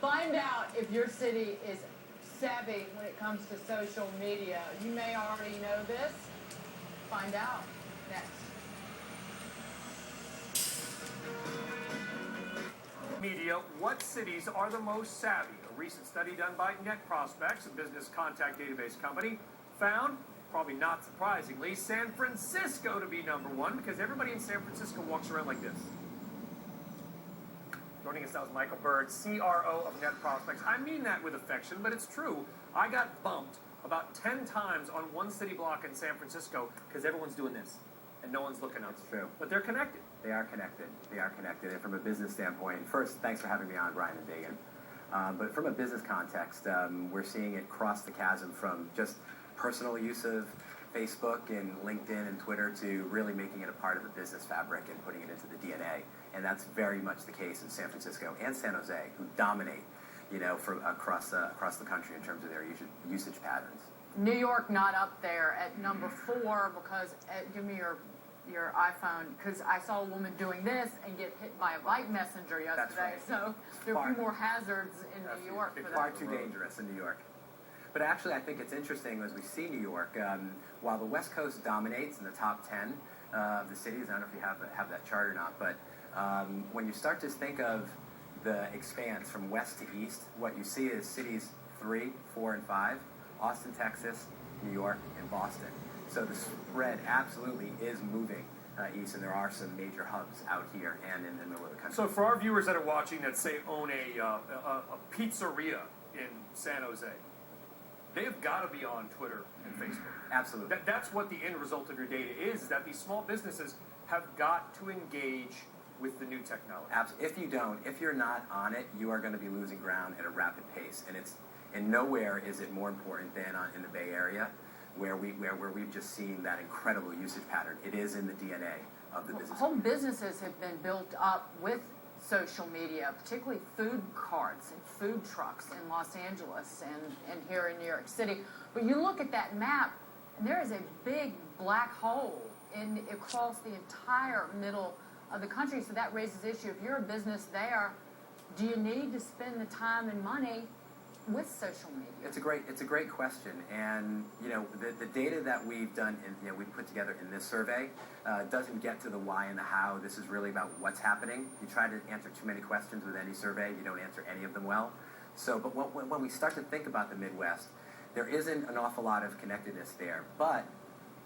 Find out if your city is savvy when it comes to social media. You may already know this. Find out next. Media, what cities are the most savvy? A recent study done by NetProspex, a business contact database company, found, probably not surprisingly, San Francisco to be #1 because everybody in San Francisco walks around like this. Joining us now is Michael Bird, CRO of NetProspex. I mean that with affection, but it's true. I got bumped about 10 times on one city block in San Francisco because everyone's doing this and no one's looking up. That's true. But they're connected. They are connected. They are connected. And from a business standpoint, first, thanks for having me on, Brian and Dagan. But from a business context, we're seeing it cross the chasm from just personal use of Facebook and LinkedIn and Twitter to really making it a part of the business fabric and putting it into the DNA. And that's very much the case in San Francisco and San Jose, who dominate, from across the country in terms of their usage patterns. New York not up there at #4 because give me your iPhone, because I saw a woman doing this and get hit by a bike messenger yesterday. Right. So there are a few more hazards in New York for that. Far too dangerous in New York. But actually, I think it's interesting as we see New York, while the West Coast dominates in the top 10 of the cities, I don't know if you have that chart or not, but when you start to think of the expanse from west to east, what you see is cities 3, 4, and 5, Austin, Texas, New York, and Boston. So the spread absolutely is moving east, and there are some major hubs out here and in the middle of the country. So for our viewers that are watching that say own a pizzeria in San Jose, they've got to be on Twitter and Facebook. Absolutely. That's what the end result of your data is that these small businesses have got to engage with the new technology. Absolutely. If you're not on it, you are going to be losing ground at a rapid pace, and nowhere is it more important than in the Bay Area, where we've just seen that incredible usage pattern. It is in the DNA of the business. Whole businesses have been built up with social media, particularly food carts and food trucks in Los Angeles and here in New York City. But you look at that map, and there is a big black hole across the entire middle of the country. So that raises the issue. If you're a business there, do you need to spend the time and money with social media? It's a great question, and the data that we've done and we've put together in this survey doesn't get to the why and the how. This is really about what's happening. You try to answer too many questions with any survey, you don't answer any of them well. So, but when we start to think about the Midwest, there isn't an awful lot of connectedness there. But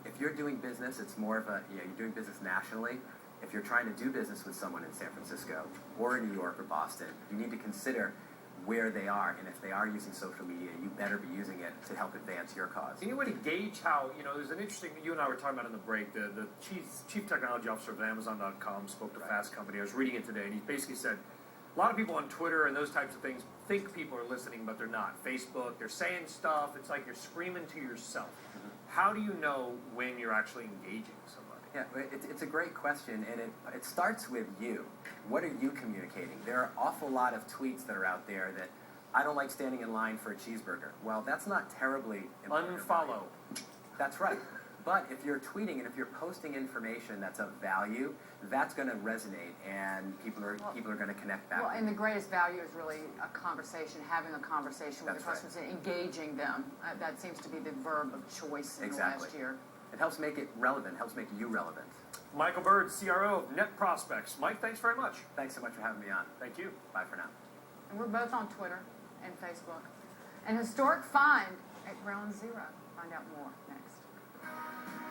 if you're doing business, it's more of you're doing business nationally. If you're trying to do business with someone in San Francisco or in New York or Boston, you need to consider where they are, and if they are using social media, you better be using it to help advance your cause. Any way to gauge how, there's an interesting, you and I were talking about in the break, the chief technology officer of Amazon.com spoke to Fast Company. I was reading it today, and he basically said, a lot of people on Twitter and those types of things think people are listening, but they're not. Facebook, they're saying stuff, it's like you're screaming to yourself. Mm-hmm. How do you know when you're actually engaging somebody? Yeah, it's a great question, and it starts with you. What are you communicating? There are an awful lot of tweets that are out there that, I don't like standing in line for a cheeseburger. Well, that's not terribly important. Unfollow. That's right. But if you're tweeting and if you're posting information that's of value, that's going to resonate, and people are going to connect back. Well, and the greatest value is really a conversation, having a conversation with the customers and engaging them. That seems to be the verb of choice in the last year. It helps make it relevant, helps make you relevant. Michael Bird, CRO of NetProspex. Mike, thanks very much. Thanks so much for having me on. Thank you. Bye for now. And we're both on Twitter and Facebook. An historic find at ground zero. Find out more next.